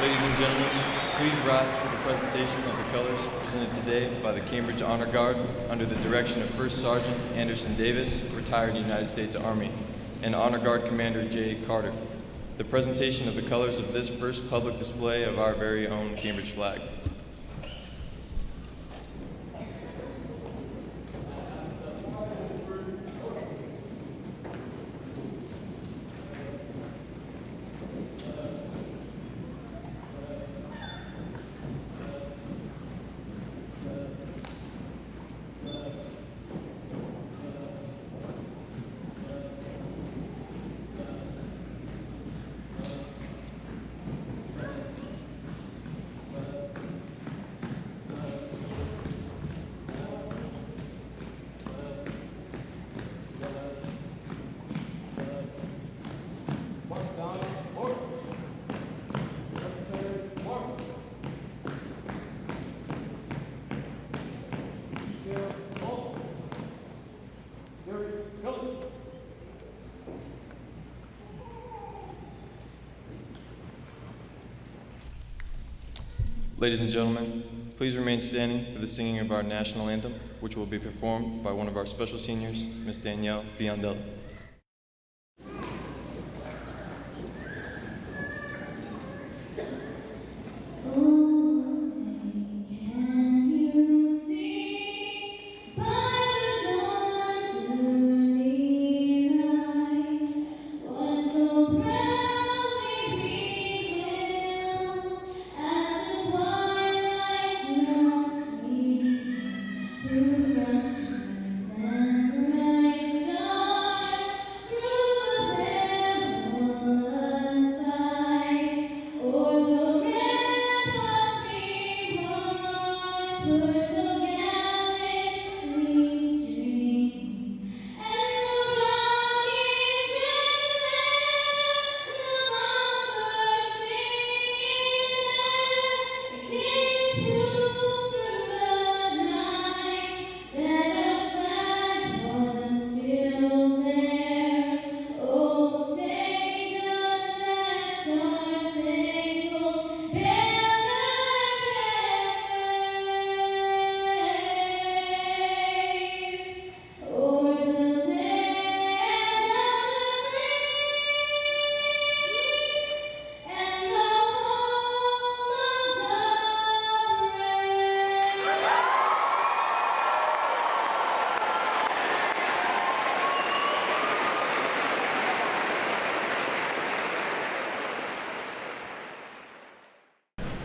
Ladies and gentlemen, please rise for the presentation of the colors presented today by the Cambridge Honor Guard under the direction of First Sergeant Anderson Davis, retired United States Army, and Honor Guard Commander J. Carter. The presentation of the colors of this first public display of our very own Cambridge flag. Ladies and gentlemen, please remain standing for the singing of our national anthem, which will be performed by one of our special seniors, Ms. Danielle Fiondella.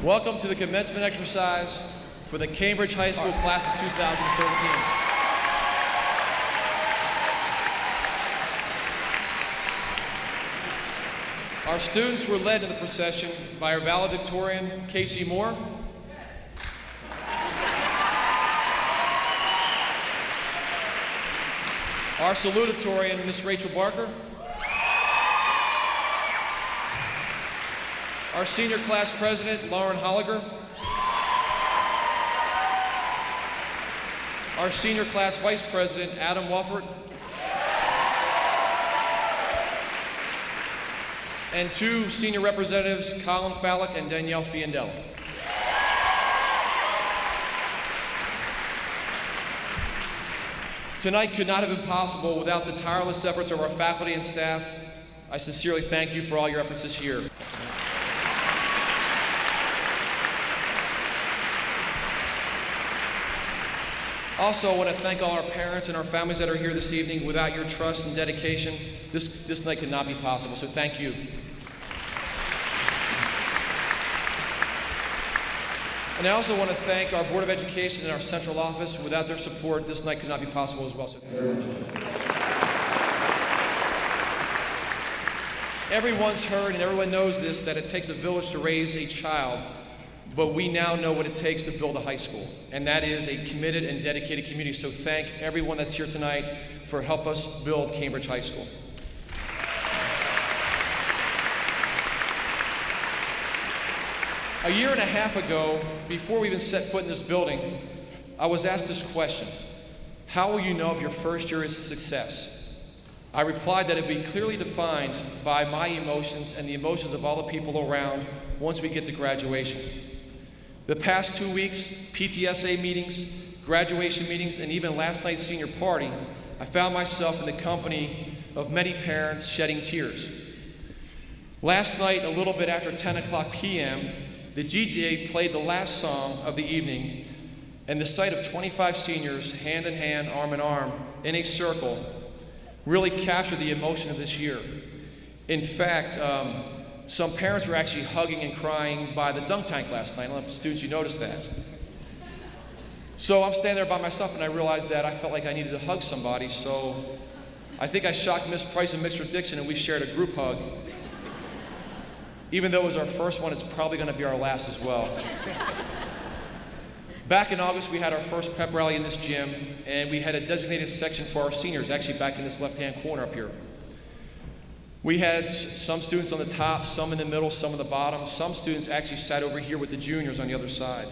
Welcome to the commencement exercise for the Cambridge High School class of 2013. Our students were led in the procession by our valedictorian, Casey Moore, our salutatorian, Miss Rachel Barker, our senior class president, Lauren Holliger, our senior class vice president, Adam Wofford, and two senior representatives, Colin Fallick and Danielle Fiondella. Tonight could not have been possible without the tireless efforts of our faculty and staff. I sincerely thank you for all your efforts this year. Also, I want to thank all our parents and our families that are here this evening. Without your trust and dedication, this night could not be possible, so thank you. And I also want to thank our Board of Education and our central office. Without their support, this night could not be possible as well, so thank you very much. Everyone's heard and everyone knows this, that it takes a village to raise a child. But we now know what it takes to build a high school, and that is a committed and dedicated community. So thank everyone that's here tonight for helping us build Cambridge High School. A year and a half ago, before we even set foot in this building, I was asked this question: how will you know if your first year is a success? I replied that it would be clearly defined by my emotions and the emotions of all the people around once we get to graduation. The past 2 weeks, PTSA meetings, graduation meetings, and even last night's senior party, I found myself in the company of many parents shedding tears. Last night, a little bit after 10 o'clock p.m., the DJ played the last song of the evening, and the sight of 25 seniors, hand in hand, arm in arm, in a circle, really captured the emotion of this year. In fact, some parents were actually hugging and crying by the dunk tank last night. I don't know if the students, you noticed that. So I'm standing there by myself, and I realized that I felt like I needed to hug somebody, so I think I shocked Miss Price and Mr. Dixon, and we shared a group hug. Even though it was our first one, it's probably going to be our last as well. Back in August, we had our first pep rally in this gym, and we had a designated section for our seniors, actually back in this left-hand corner up here. We had some students on the top, some in the middle, some on the bottom. Some students actually sat over here with the juniors on the other side.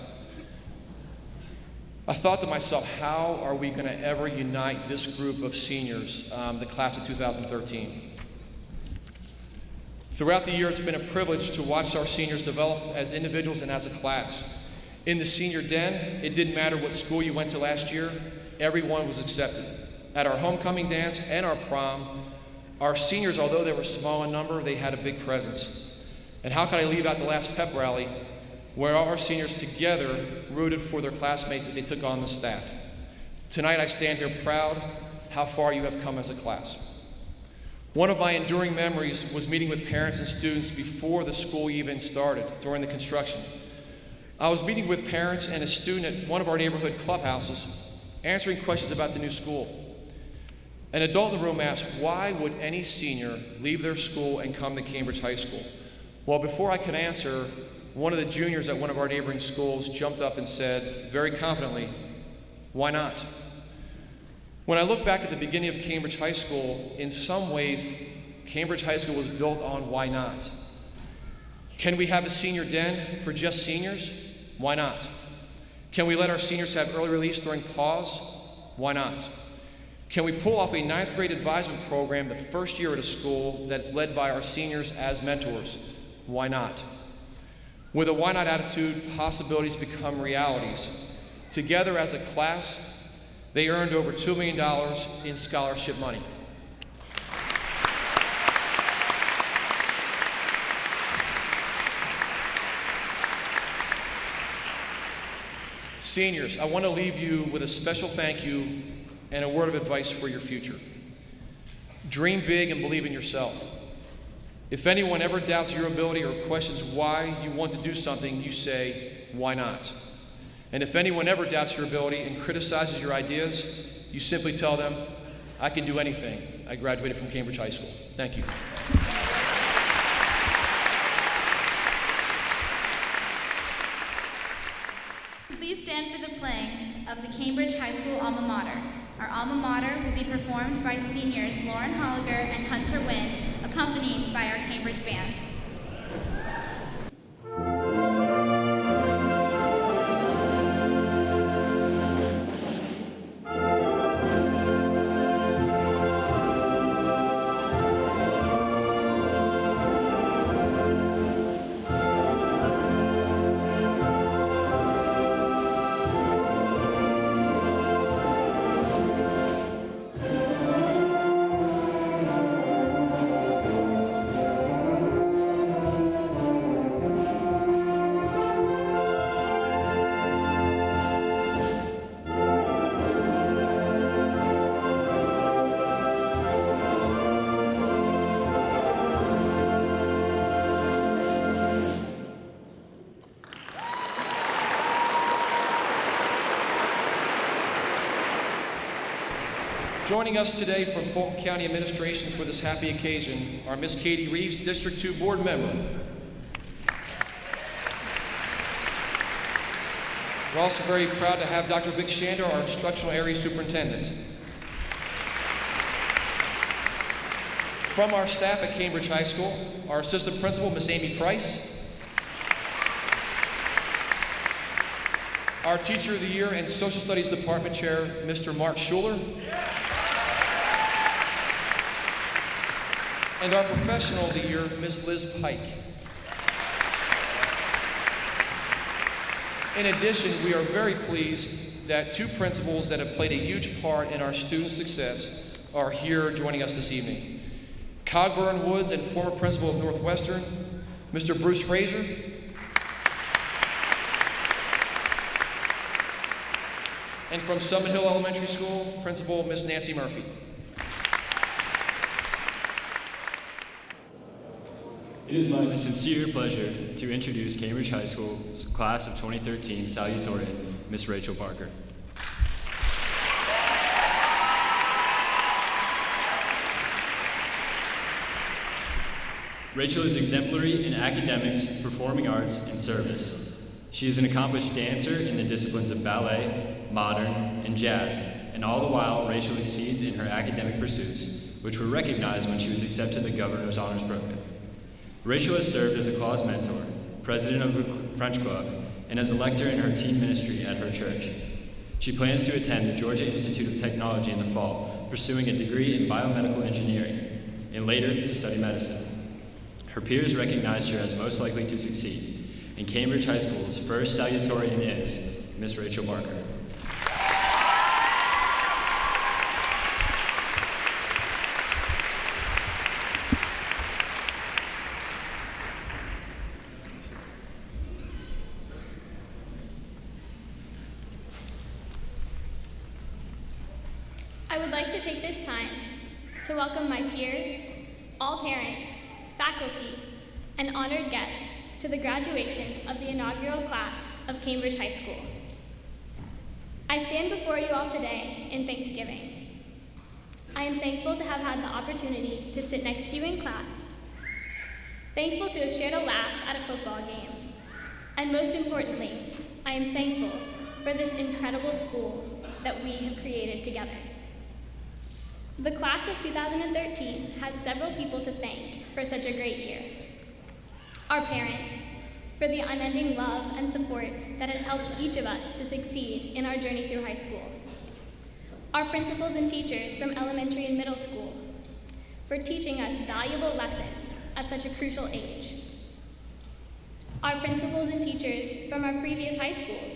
I thought to myself, how are we going to ever unite this group of seniors, the class of 2013? Throughout the year, it's been a privilege to watch our seniors develop as individuals and as a class. In the senior den, it didn't matter what school you went to last year, everyone was accepted. At our homecoming dance and our prom, our seniors, although they were small in number, they had a big presence. And how could I leave out the last pep rally, where all our seniors together rooted for their classmates that they took on the staff. Tonight I stand here proud how far you have come as a class. One of my enduring memories was meeting with parents and students before the school even started, during the construction. I was meeting with parents and a student at one of our neighborhood clubhouses, answering questions about the new school. An adult in the room asked, why would any senior leave their school and come to Cambridge High School? Well, before I could answer, one of the juniors at one of our neighboring schools jumped up and said, very confidently, why not? When I look back at the beginning of Cambridge High School, in some ways, Cambridge High School was built on why not. Can we have a senior den for just seniors? Why not? Can we let our seniors have early release during pause? Why not? Can we pull off a 9th grade advisement program the first year at a school that's led by our seniors as mentors? Why not? With a why not attitude, possibilities become realities. Together as a class, they earned over $2 million in scholarship money. Seniors, I want to leave you with a special thank you and a word of advice for your future. Dream big and believe in yourself. If anyone ever doubts your ability or questions why you want to do something, you say, why not? And if anyone ever doubts your ability and criticizes your ideas, you simply tell them, I can do anything. I graduated from Cambridge High School. Thank you. Please stand for the playing of the Cambridge High School alma mater. Our alma mater will be performed by seniors Lauren Holliger and Hunter Wynn, accompanied by our Cambridge band. Joining us today from Fulton County Administration for this happy occasion are Miss Katie Reeves, District 2 Board Member. We're also very proud to have Dr. Vic Schneider, our Instructional Area Superintendent. From our staff at Cambridge High School, our Assistant Principal, Miss Amy Price. Our Teacher of the Year and Social Studies Department Chair, Mr. Marc Schuler. And our professional of the year, Miss Liz Pike. In addition, we are very pleased that two principals that have played a huge part in our students' success are here joining us this evening. Cogburn Woods and former principal of Northwestern, Mr. Bruce Fraser. And from Summit Hill Elementary School, Principal Miss Nancy Murphy. It is my sincere pleasure to introduce Cambridge High School's class of 2013 salutatorian, Miss Rachel Parker. Rachel is exemplary in academics, performing arts, and service. She is an accomplished dancer in the disciplines of ballet, modern, and jazz, and all the while, Rachel exceeds in her academic pursuits, which were recognized when she was accepted to the Governor's Honors Program. Rachel has served as a clause mentor, president of the French Club, and as a lector in her teen ministry at her church. She plans to attend the Georgia Institute of Technology in the fall, pursuing a degree in biomedical engineering, and later to study medicine. Her peers recognized her as most likely to succeed, and Cambridge High School's first salutatorian is Miss Rachel Parker. I would like to take this time to welcome my peers, all parents, faculty, and honored guests to the graduation of the inaugural class of Cambridge High School. I stand before you all today in thanksgiving. I am thankful to have had the opportunity to sit next to you in class, thankful to have shared a laugh at a football game, and most importantly, I am thankful for this incredible school that we have created together. The class of 2013 has several people to thank for such a great year. Our parents, for the unending love and support that has helped each of us to succeed in our journey through high school. Our principals and teachers from elementary and middle school, for teaching us valuable lessons at such a crucial age. Our principals and teachers from our previous high schools,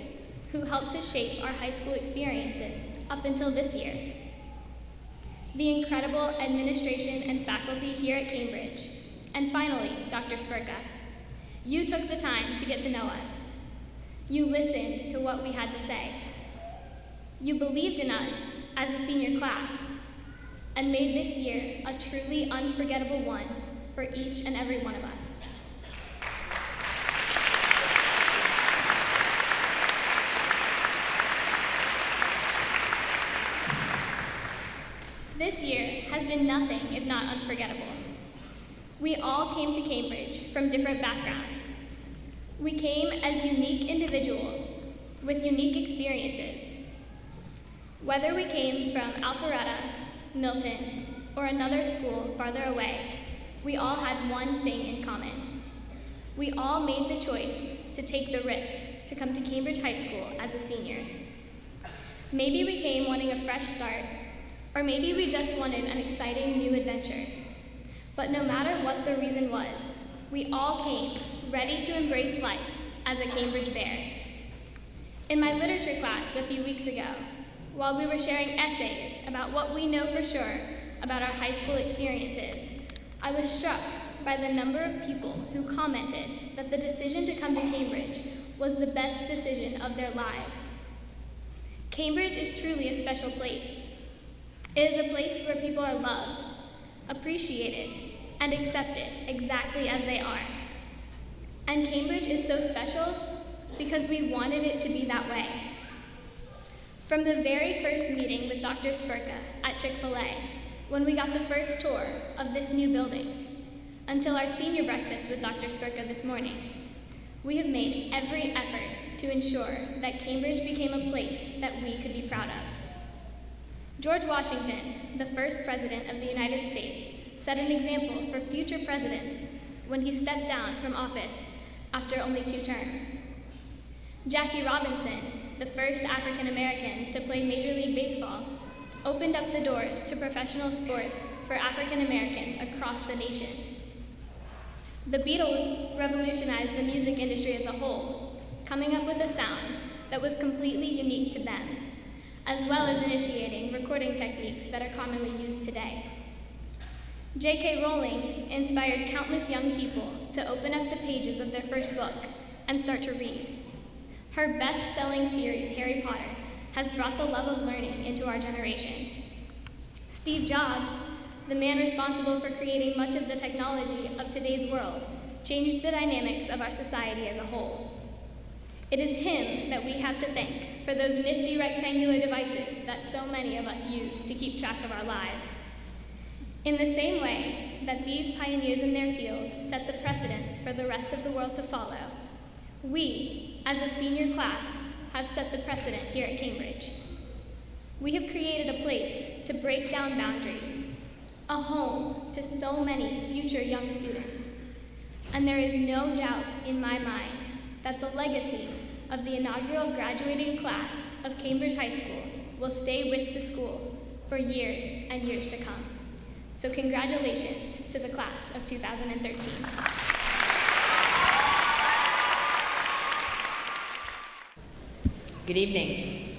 who helped to shape our high school experiences up until this year. The incredible administration and faculty here at Cambridge, and finally, Dr. Spurka. You took the time to get to know us. You listened to what we had to say. You believed in us as a senior class, and made this year a truly unforgettable one for each and every one of us. This year has been nothing if not unforgettable. We all came to Cambridge from different backgrounds. We came as unique individuals with unique experiences. Whether we came from Alpharetta, Milton, or another school farther away, we all had one thing in common. We all made the choice to take the risk to come to Cambridge High School as a senior. Maybe we came wanting a fresh start, or maybe we just wanted an exciting new adventure. But no matter what the reason was, we all came ready to embrace life as a Cambridge Bear. In my literature class a few weeks ago, while we were sharing essays about what we know for sure about our high school experiences, I was struck by the number of people who commented that the decision to come to Cambridge was the best decision of their lives. Cambridge is truly a special place. It is a place where people are loved, appreciated, and accepted exactly as they are. And Cambridge is so special because we wanted it to be that way. From the very first meeting with Dr. Spurka at Chick-fil-A, when we got the first tour of this new building, until our senior breakfast with Dr. Spurka this morning, we have made every effort to ensure that Cambridge became a place that we could be proud of. George Washington, the first president of the United States, set an example for future presidents when he stepped down from office after only 2 terms. Jackie Robinson, the first African American to play Major League Baseball, opened up the doors to professional sports for African Americans across the nation. The Beatles revolutionized the music industry as a whole, coming up with a sound that was completely unique to them, as well as initiating recording techniques that are commonly used today. J.K. Rowling inspired countless young people to open up the pages of their first book and start to read. Her best-selling series, Harry Potter, has brought the love of learning into our generation. Steve Jobs, the man responsible for creating much of the technology of today's world, changed the dynamics of our society as a whole. It is him that we have to thank for those nifty rectangular devices that so many of us use to keep track of our lives. In the same way that these pioneers in their field set the precedents for the rest of the world to follow, we, as a senior class, have set the precedent here at Cambridge. We have created a place to break down boundaries, a home to so many future young students. And there is no doubt in my mind that the legacy of the inaugural graduating class of Cambridge High School will stay with the school for years and years to come. So congratulations to the class of 2013. Good evening.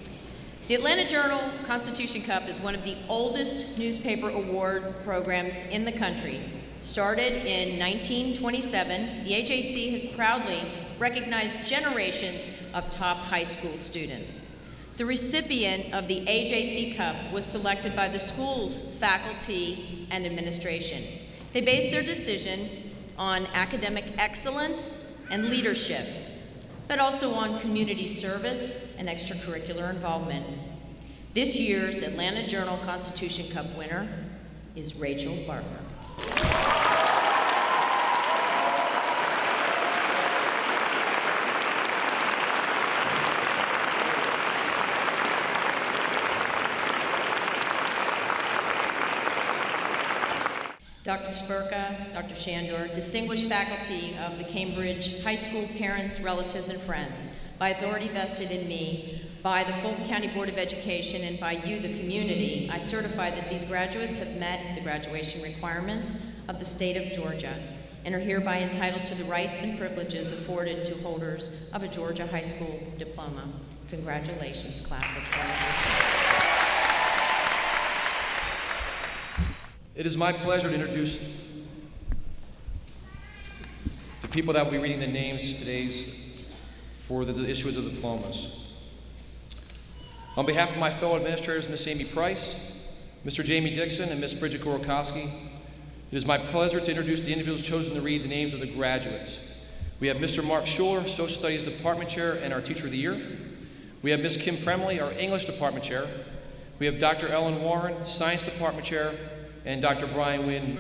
The Atlanta Journal-Constitution Cup is one of the oldest newspaper award programs in the country. Started in 1927, the AJC has proudly recognized generations of top high school students. The recipient of the AJC Cup was selected by the school's faculty and administration. They based their decision on academic excellence and leadership, but also on community service and extracurricular involvement. This year's Atlanta Journal-Constitution Cup winner is Rachel Barker. Dr. Spurka, Dr. Schneider, distinguished faculty of the Cambridge High School parents, relatives, and friends, by authority vested in me, by the Fulton County Board of Education, and by you, the community, I certify that these graduates have met the graduation requirements of the state of Georgia and are hereby entitled to the rights and privileges afforded to holders of a Georgia high school diploma. Congratulations, class of 2013. It is my pleasure to introduce the people that will be reading the names today for the issuance of diplomas. On behalf of my fellow administrators, Ms. Amy Price, Mr. Jamie Dixon, and Ms. Bridget Gorokowski, it is my pleasure to introduce the individuals chosen to read the names of the graduates. We have Mr. Marc Schuler, Social Studies Department Chair and our Teacher of the Year. We have Ms. Kim Premley, our English Department Chair. We have Dr. Ellen Warren, Science Department Chair, and Dr. Brian Wynn,